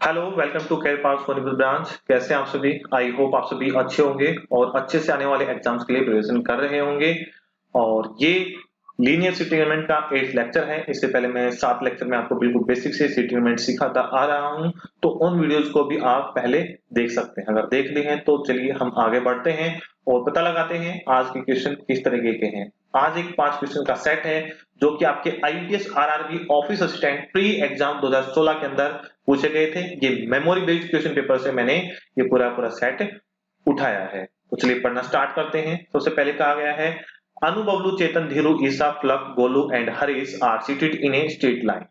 Hello, welcome to career path Sonipat branch. कैसे हैं आप सभी? आई होप आप सभी अच्छे होंगे और अच्छे से आने वाले एग्जाम्स के लिए प्रिपरेशन कर रहे होंगे। और ये लीनियर सेटलमेंट का 8th लेक्चर है। इससे पहले मैं 7 लेक्चर में आपको बिल्कुल बेसिक से सेटलमेंट सिखाता आ रहा हूं, तो उन वीडियोस को भी आप पहले देख सकते हैं। अगर देख लिए हैं तो चलिए हम आगे बढ़ते हैं और पता लगाते हैं आज के क्वेश्चन किस तरीके के हैं। आज एक 5 क्वेश्चन का सेट है जो कि आपके IPS RRB office assistant pre exam 2016 के अंदर पूछे गए थे। ये मेमोरी बेस्ड क्वेश्चन पेपर से मैंने ये पूरा सेट उठाया है। तो चलिए पढ़ना स्टार्ट करते हैं। सबसे पहले कहा गया है Anu, Bablu, Chetan, Dheeru, Isa, Falak, Golu and Harish are seated in a straight line.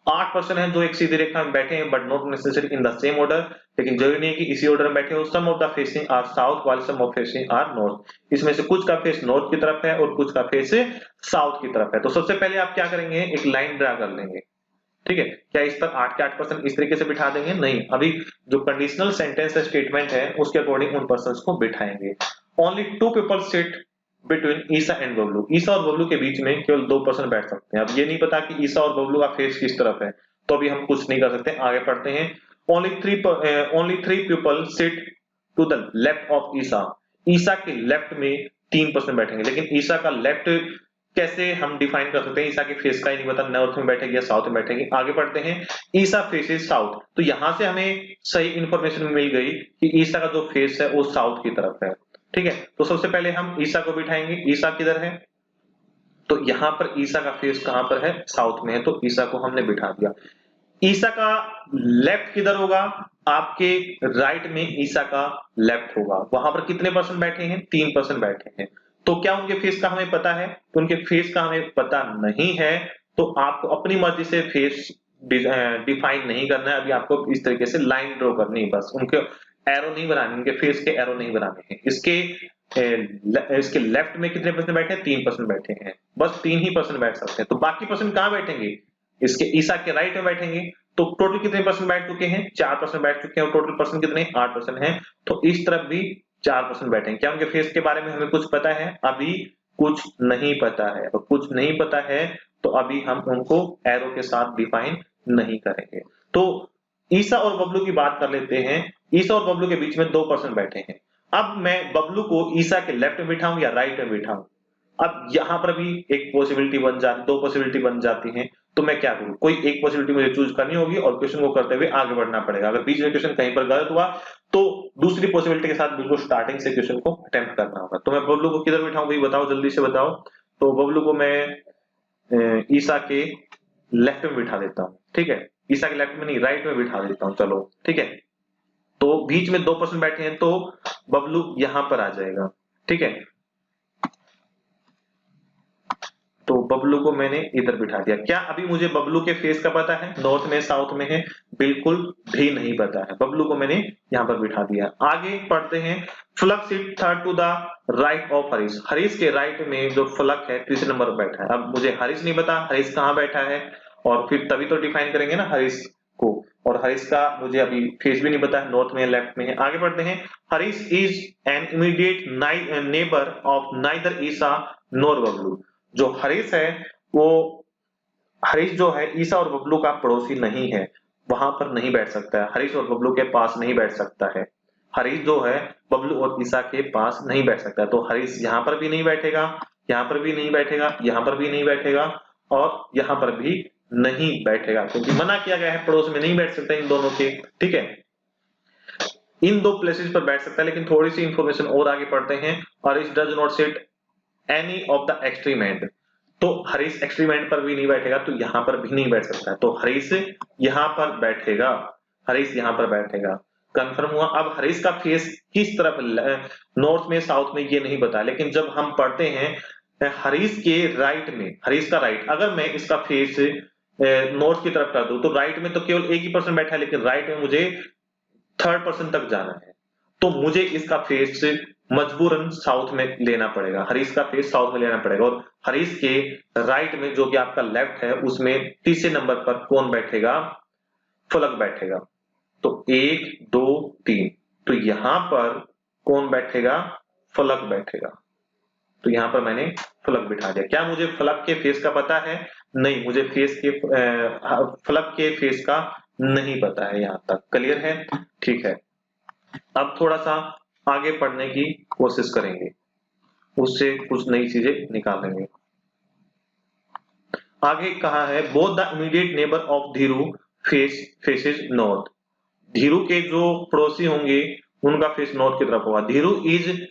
8 person है जो एक सीधी रेखा में बैठे हैं but not necessary in the same order. लेकिन जरूरी नहीं है कि इसी ऑर्डर में बैठे हो। Some of the facing are south while some of facing are north. इसमें से कुछ का फेस नॉर्थ की तरफ है और कुछ का फेस साउथ की तरफ है। तो सबसे पहले आप क्या करेंगे, एक लाइन ड्रा कर लेंगे। ठीक है, क्या इस पर 8 के 8% इस तरीके से बिठा देंगे? नहीं, अभी जो कंडीशनल सेंटेंस स्टेटमेंट है उसके अकॉर्डिंग उन पर्संस को बिठाएंगे। Only 2 people sit between Isa and Bablu. Isa और बबलू के बीच में केवल 2 पर्सन बैठ सकते हैं। अब ये नहीं पता कि ईसा और बबलू का फेस किस तरफ है, तो अभी हम कुछ नहीं कर सकते। आगे पढ़ते हैं। Only 3 people sit to the left of Isa. Isa के लेफ्ट में 3 पर्सन बैठेंगे, लेकिन ईसा का लेफ्ट कैसे हम डिफाइन कर सकते हैं? ईसा के फेस का ही नहीं पता, नॉर्थ में बैठेगी या साउथ में बैठेगी। आगे बढ़ते हैं। ईसा फेसेस साउथ, तो यहां से हमें सही इंफॉर्मेशन मिल गई कि ईसा का जो फेस है वो साउथ की तरफ है। ठीक है, तो सबसे पहले हम ईसा को बिठाएंगे। ईसा किधर है? तो यहां पर ईसा का फेस कहां पर है? साउथ में है, तो ईसा को हमने बिठा दिया। ईसा का लेफ्ट किधर होगा? आपके राइट में ईसा का लेफ्ट होगा। वहां पर कितने पर्सन बैठे हैं? 3 पर्सन बैठे हैं। तो क्या उनके फेस का हमें पता है? तो उनके फेस का हमें पता नहीं है, तो आपको अपनी मर्जी से फेस डिफाइन नहीं करना है। अभी आपको इस तरीके से लाइन ड्रॉ करनी है, बस उनके एरो नहीं बनाने, उनके फेस के एरो नहीं बनाने हैं। इसके लेफ्ट में कितने पर्सन बैठे हैं? 3 पर्सन बैठे हैं। बस 3 ही पर्सन बैठ सकते हैं। तो बाकी पर्सन कहां बैठेंगे? इसके ईसा के राइट में बैठेंगे। तो टोटल कितने पर्सन बैठ चुके हैं? 4 पर्सन बैठ चुके हैं। और टोटल पर्सन कितने? 8 पर्सन हैं। तो इस तरफ भी 4 पर्सन बैठेंगे। क्या उनके फेस के बारे में हमें कुछ पता है? अभी कुछ नहीं पता है। और कुछ नहीं पता है तो अभी हम उनको एरो के साथ डिफाइन नहीं करेंगे। तो ईसा और बबलू की बात कर लेते हैं। ईसा और बबलू के बीच में 2 पर्सन बैठे हैं। अब मैं बबलू को ईसा के लेफ्ट में बिठाऊं या राइट में बिठाऊं? अब यहां पर भी एक पॉसिबिलिटी बन जाती, 2 पॉसिबिलिटी बन जाती हैं। तो मैं क्या करूं? कोई एक पॉसिबिलिटी मुझे चूज करनी होगी और क्वेश्चन को करते हुए आगे बढ़ना पड़ेगा। अगर बीच में क्वेश्चन कहीं पर गलत हुआ तो दूसरी पॉसिबिलिटी के साथ बिल्कुल स्टार्टिंग से क्वेश्चन को अटेम्प्ट करना होगा। तो मैं बबलू को किधर बिठाऊं भाई, बताओ, जल्दी से बताओ। तो बबलू को मैं ईसा के लेफ्ट में बिठा देता हूं। ठीक है, ईसा के लेफ्ट में नहीं, राइट में बिठा देता हूं। चलो ठीक है, तो बीच में 2 पर्सन बैठे हैं तो बबलू यहां पर आ जाएगा। ठीक है, तो बबलू को मैंने इधर बिठा दिया। क्या अभी मुझे बबलू के फेस का पता है? नॉर्थ में साउथ में है? बिल्कुल भी नहीं पता है। बबलू को मैंने यहां पर बिठा दिया। आगे पढ़ते हैं। Falak sits third to the right of Harish. Harish के राइट में जो फ्लक है तीसरे नंबर पर बैठा है। अब मुझे हरीश नहीं पता हरीश कहां बैठा है, और फिर तभी तो डिफाइन करेंगे ना हरीश को। और हरीश का मुझे अभी फेस भी नहीं पता है, नॉर्थ में है लेफ्ट में है। आगे बढ़ते हैं। Harish is an immediate neighbour of neither Isa nor Bablu. जो हरीश है वो, हरीश जो है ईसा और बबलू का पड़ोसी नहीं है, वहां पर नहीं बैठ सकता है। हरीश और बबलू के पास नहीं बैठ सकता है। हरीश जो है बबलू और ईसा के पास नहीं बैठ सकता है। तो हरीश यहां पर भी नहीं बैठेगा, यहां पर भी नहीं बैठेगा, यहां पर भी नहीं बैठेगा और यहां पर भी नहीं बैठेगा, क्योंकि मना किया गया है, पड़ोस में नहीं बैठ सकता इन दोनों के। ठीक है, इन 2 प्लेसेस पर बैठ सकता है। लेकिन थोड़ी सी इंफॉर्मेशन और आगे पढ़ते हैं। Harish does not sit any of the extreme and. तो हरीश एक्सट्रीम एंड पर भी नहीं बैठेगा, तो यहां पर भी नहीं बैठ सकता है। तो हरीश यहां पर बैठेगा, हरीश यहां पर बैठेगा। कंफर्म हुआ? अब हरीश का फेस किस तरफ, नॉर्थ में साउथ में, ये नहीं पता। लेकिन जब हम पढ़ते हैं हरीश के राइट में, हरीश का राइट, अगर मैं इसका फेस नॉर्थ की तरफ कर दूं तो राइट में तो केवल एक ही पर्सन बैठा है, लेकिन राइट में मुझे थर्ड पर्सन तक जाना है। तो मुझे इसका फेस मजबूरन साउथ में लेना पड़ेगा, हरीश का फेस साउथ में लेना पड़ेगा। और हरीश के राइट में जो कि आपका लेफ्ट है उसमें तीसरे नंबर पर कौन बैठेगा? फलक बैठेगा। तो 1 2 3, तो यहां पर कौन बैठेगा? फलक बैठेगा। तो यहां पर मैंने फलक बिठा दिया। क्या मुझे फलक के फेस का पता है? नहीं, मुझे फलक के फेस का नहीं पता है, यहां तक क्लियर है? ठीक है, अब थोड़ा सा आगे पढ़ने की कोशिश करेंगे, उससे कुछ नई चीजें निकालेंगे। आगे कहा है both the immediate neighbour of Dhiru faces north. Dhiru के जो पड़ोसी होंगे उनका फेस नॉर्थ की तरफ होगा। Dhiru is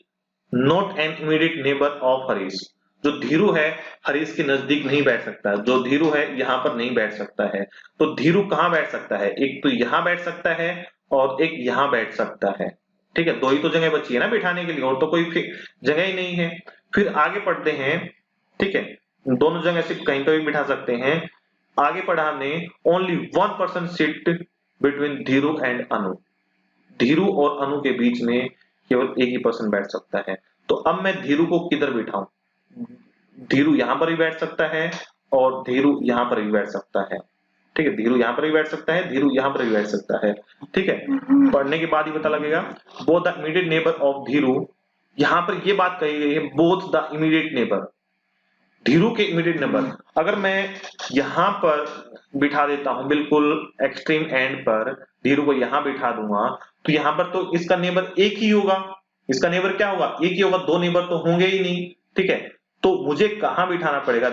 not an immediate neighbour of Harish. जो धीरू है हरीश के नजदीक नहीं बैठ सकता, जो धीरू है यहाँ पर नहीं बैठ सकता है। तो धीरू कहाँ बैठ सकता है? एक तो यहाँ बैठ सकता है और एक यहाँ बैठ सकता है। ठीक है, दो ही तो जगह बची है ना बिठाने के लिए, और तो कोई जगह ही नहीं है। फिर आगे पढ़ते हैं। ठीक है, दोनों जगह से कहीं पर भी बिठा सकते हैं। आगे पढ़ा हमने only 1% sit between Dheeru and Anu. Dheeru और अनु के बीच में केवल एक ही पर्सन बैठ सकता है। तो अब मैं धीरू को किधर बिठाऊं? धीरू यहां पर भी बैठ सकता है और धीरू यहां पर भी बैठ सकता है। ठीक है, धीरू यहां पर भी बैठ सकता है, धीरू यहां पर भी बैठ सकता है। ठीक है, पढ़ने के बाद ही पता लगेगा। Both the immediate neighbour of Dhiru, यहां पर ये बात कही गई है both the immediate neighbour, Dhiru के इमीडिएट नेबर। अगर मैं यहां पर बिठा देता हूं बिल्कुल एक्सट्रीम एंड पर, धीरू को यहां बिठा दूंगा, तो यहां पर तो इसका नेबर एक ही होगा। इसका नेबर क्या होगा? एक ही होगा, दो नेबर तो होंगे ही नहीं। ठीक है, तो मुझे कहां बिठाना पड़ेगा?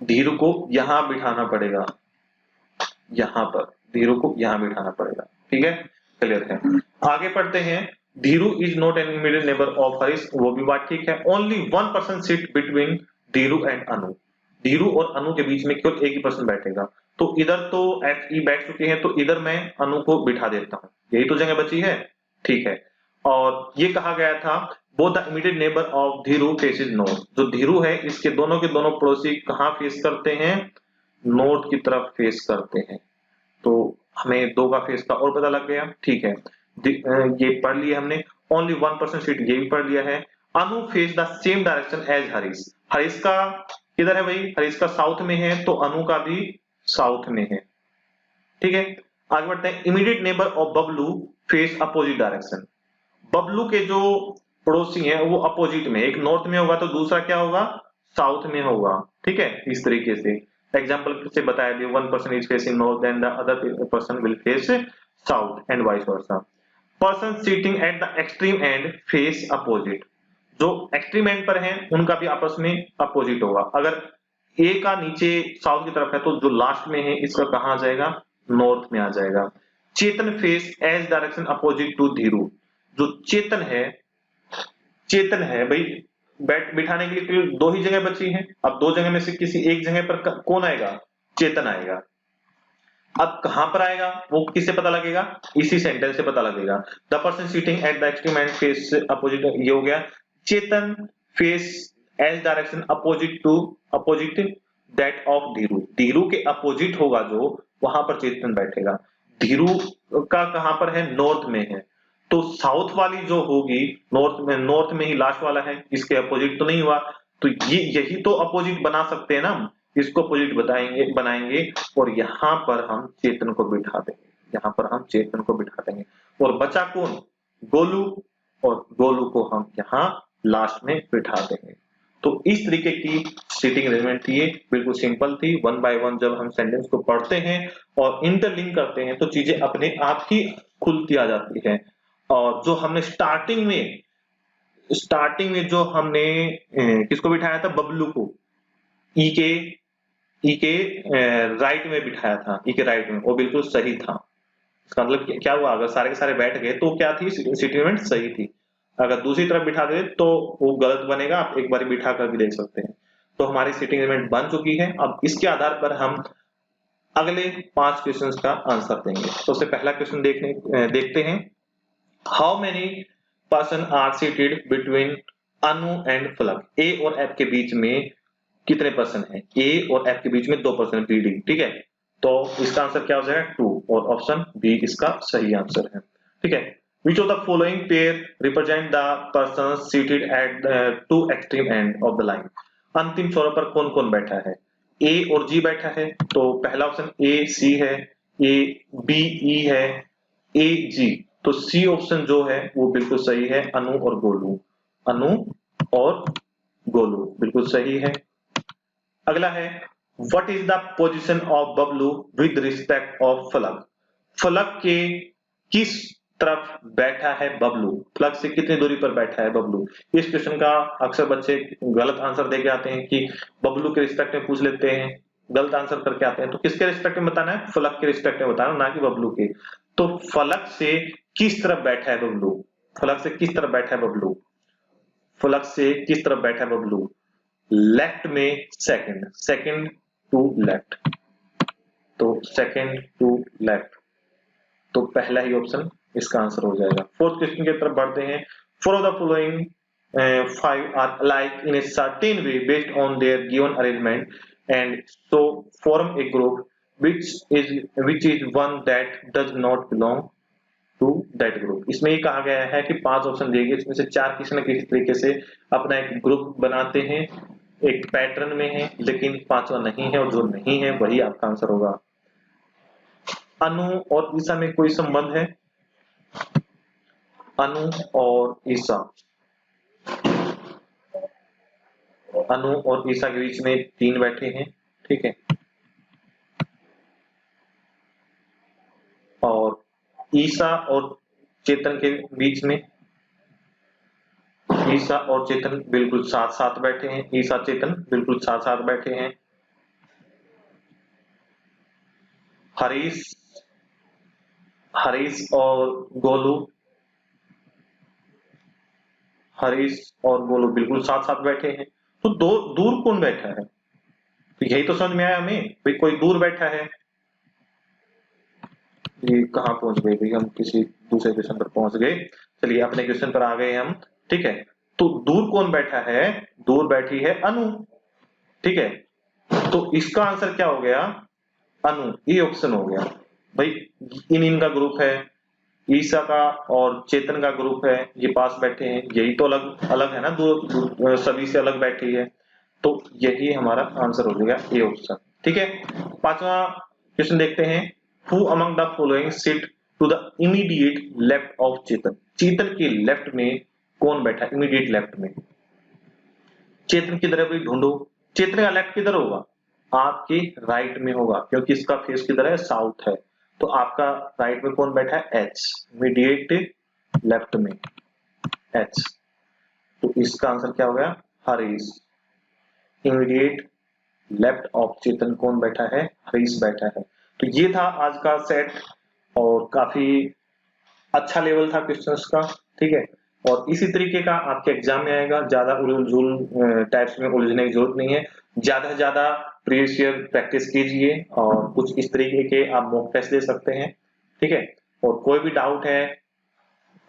धीरू को यहां बिठाना पड़ेगा, यहां पर धीरू को यहां बिठाना पड़ेगा। ठीक है, क्लियर है? आगे पढ़ते हैं। Dheeru is not an immediate neighbour of Harish, वो भी बात ठीक है। Only 1% sit between Dheeru and Anu. Dheeru और अनु के बीच में केवल एक ही पर्सन बैठेगा। तो इधर तो एफ ई बैठ चुके हैं, तो इधर मैं अनु को बिठा देता हूं, यही तो जगह बची है। ठीक है, और ये कहा गया था both the immediate neighbour of Dhiru faces north. जो धीरू है इसके दोनों के दोनों पड़ोसी कहां फेस करते हैं? नॉर्थ की तरफ फेस करते हैं। तो हमें दो का फेस का और पता लग गया। ठीक है, ये पढ़ लिया हमने। ओनली 1% सीट, ये भी पढ़ लिया है। Anu face the same direction as Harish. Harish का किधर है भाई? हरीश का साउथ में है, तो अनु का भी साउथ में है। ठीक है, आगे बढ़ते हैं। Immediate neighbour of Bablu face opposite direction. Bablu के जो पड़ोसी हैं वो अपोजिट में, एक नॉर्थ में होगा तो दूसरा क्या होगा? साउथ में होगा। ठीक है, इस तरीके से एग्जांपल से बताया दिया, one person is facing north and the other person will face south and vice versa. Person sitting at the extreme end face opposite. जो एक्सट्रीम एंड पर हैं उनका भी आपस में अपोजिट होगा। अगर ए का नीचे साउथ की तरफ है तो जो लास्ट में है इसका कहां आ जाएगा? नॉर्थ में आ जाएगा। Chetan face as direction opposite to Dheeru. जो चेतन है भाई, बिठाने के लिए दो ही जगह बची हैं। अब दो जगह में से किसी एक जगह पर कौन आएगा? चेतन आएगा। अब कहां पर आएगा वो किससे पता लगेगा? इसी सेंटेंस से पता लगेगा। The person sitting at the extreme end face opposite, ये हो गया। Chetan face as direction opposite that of Dheeru. Dheeru के अपोजिट होगा जो, वहां पर चेतन बैठेगा। धीरू का कहां पर है? नॉर्थ में है, तो साउथ वाली जो होगी नॉर्थ में ही लास्ट वाला है, इसके अपोजिट तो नहीं हुआ। तो ये यही तो अपोजिट बना सकते हैं ना हम, इसको अपोजिट बनाएंगे और यहां पर हम चेतन को बिठा देंगे, यहां पर हम चेतन को बिठा देंगे। और बचा कौन? गोलू, और गोलू को हम यहां लास्ट में बिठा देंगे। तो इस तरीके की सीटिंग अरेंजमेंट थी, ये बिल्कुल सिंपल थी। वन बाय वन जब हम सेंटेंस को पढ़ते हैं और इंटरलिंक करते हैं तो चीजें अपने आप ही खुलती आ जाती है। और जो हमने स्टार्टिंग में जो हमने किसको बिठाया था? बबलू को ई के राइट में बिठाया था, ई के राइट में, वो बिल्कुल सही था। इसका मतलब क्या हुआ? अगर सारे के सारे बैठ गए तो क्या थी? सीटमेंट सही थी। अगर दूसरी तरफ बिठा दे तो वो गलत बनेगा। आप एक बार बिठा कर भी देख सकते हैं। तो हमारी सीटिंग अरेंजमेंट बन चुकी है। अब इसके आधार पर हम अगले 5 क्वेश्चंस का आंसर देंगे। तो सबसे पहला क्वेश्चन देखते हैं। How many person are seated between Anu and Falak? A और एफ के बीच में कितने पर्सन हैं? ए और एफ के बीच में 2 पर्सन रीडिंग। ठीक है, तो इसका आंसर क्या हो जाएगा? 2, और ऑप्शन बी इसका सही आंसर है। ठीक है, which of the following pair represent the persons seated at the two extreme end of the line? अंतिम छोरों पर कौन कौन बैठा है? ए और जी बैठा है, तो पहला ऑप्शन ए सी है, ए बी ई है, ए जी। तो सी ऑप्शन जो है वो बिल्कुल सही है, अनु और गोलू। अनु और गोलू बिल्कुल सही है। अगला है what is the position of Bablu with respect of फलक? फलक के किस तरफ बैठा है बबलू? फलक से कितनी दूरी पर बैठा है बबलू? इस क्वेश्चन का अक्सर बच्चे गलत आंसर देके आते हैं कि बबलू के रिस्पेक्ट में पूछ लेते हैं, गलत आंसर करके आते हैं। तो किसके रिस्पेक्ट में बताना है? फलक के रिस्पेक्ट में बताना, ना कि बबलू के। तो फलक से किस तरफ बैठा है बबलू? फलक से किस तरफ बैठा है बबलू? फलक से किस तरफ बैठा है बबलू? लेफ्ट में सेकंड, सेकंड टू लेफ्ट, तो सेकंड टू लेफ्ट, तो पहला ही ऑप्शन इसका आंसर हो जाएगा। फोर्थ क्वेश्चन की तरफ बढ़ते हैं। Four of the following five are alike in a certain way based on their given arrangement and so form a group which is one that does not belong to that group। इसमें ये कहा गया है कि 5 option दिए गए, इसमें से 4 किसी न किसी तरीके से अपना एक ग्रुप बनाते हैं, एक पैटर्न में है, लेकिन 5वां नहीं है, और जो नहीं है वही आपका आंसर होगा। अनु और ईसा में कोई संबंध है? अनु और ईसा, अनु और ईसा के बीच में 3 बैठे हैं, ठीक है। और ईसा और चेतन के बीच में, ईसा और चेतन बिल्कुल साथ साथ बैठे हैं, ईसा चेतन बिल्कुल साथ साथ बैठे हैं। हरीश, हरीश और गोलू, हरीश और गोलू बिल्कुल साथ साथ बैठे हैं। तो दूर कौन बैठा है? तो यही तो समझ में आया हमें, भाई कोई दूर बैठा है। ये कहाँ पहुंच गए भाई, हम किसी दूसरे क्वेश्चन पर पहुंच गए। चलिए अपने क्वेश्चन पर आ गए हम, ठीक है। तो दूर कौन बैठा है? दूर बैठी है अनु, ठीक है। तो इसका आंसर क्या हो गया? अनु, ये ऑप्शन हो गया भाई। इनका ग्रुप है, ईसा का और चेतन का ग्रुप है, ये पास बैठे हैं, यही तो अलग अलग है ना, दो सभी से अलग बैठी है। तो यही हमारा आंसर हो जाएगा ए ऑप्शन, ठीक है। 5वां क्वेश्चन देखते हैं। Who among the following sit to the immediate left of Chetan? Chetan के लेफ्ट में कौन बैठा? इमीडिएट लेफ्ट में चेतन किधर है भाई, ढूंढो। चेतन का लेफ्ट किधर होगा? आपके राइट में होगा, क्योंकि इसका फेस किधर है? साउथ है। तो आपका राइट में कौन बैठा है? एच, इमीडिएट लेफ्ट में एच। तो इसका आंसर क्या हो गया? हरीश। इमीडिएट लेफ्ट ऑफ चेतन कौन बैठा है? हरीश बैठा है। तो ये था आज का सेट, और काफी अच्छा लेवल था क्वेश्चंस का, ठीक है। और इसी तरीके का आपके एग्जाम में आएगा, ज्यादा उलझुल टाइप्स में उलझने की जरूरत नहीं है। ज्यादा से ज्यादा प्रीवियस ईयर प्रैक्टिस कीजिए, और कुछ इस तरीके के आप मॉक टेस्ट दे सकते हैं, ठीक है। और कोई भी डाउट है,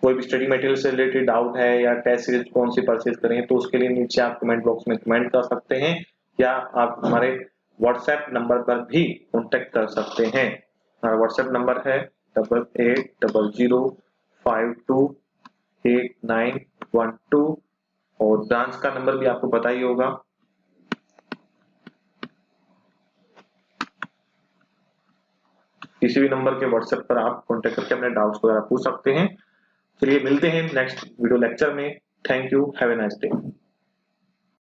कोई भी स्टडी मटेरियल से रिलेटेड डाउट है, या टेस्ट सीरीज कौन सी परचेज करें, तो उसके लिए नीचे आप कमेंट बॉक्स में कमेंट कर सकते हैं, या आप हमारे व्हाट्सएप नंबर पर भी कॉन्टेक्ट कर सकते हैं। हमारा व्हाट्सएप नंबर है 8800528912, और ब्रांच का नंबर भी आपको पता ही होगा। किसी भी नंबर के व्हाट्सएप पर आप कॉन्टेक्ट करके अपने डाउट्स वगैरह पूछ सकते हैं। चलिए मिलते हैं नेक्स्ट वीडियो लेक्चर में। Thank you, have a nice day.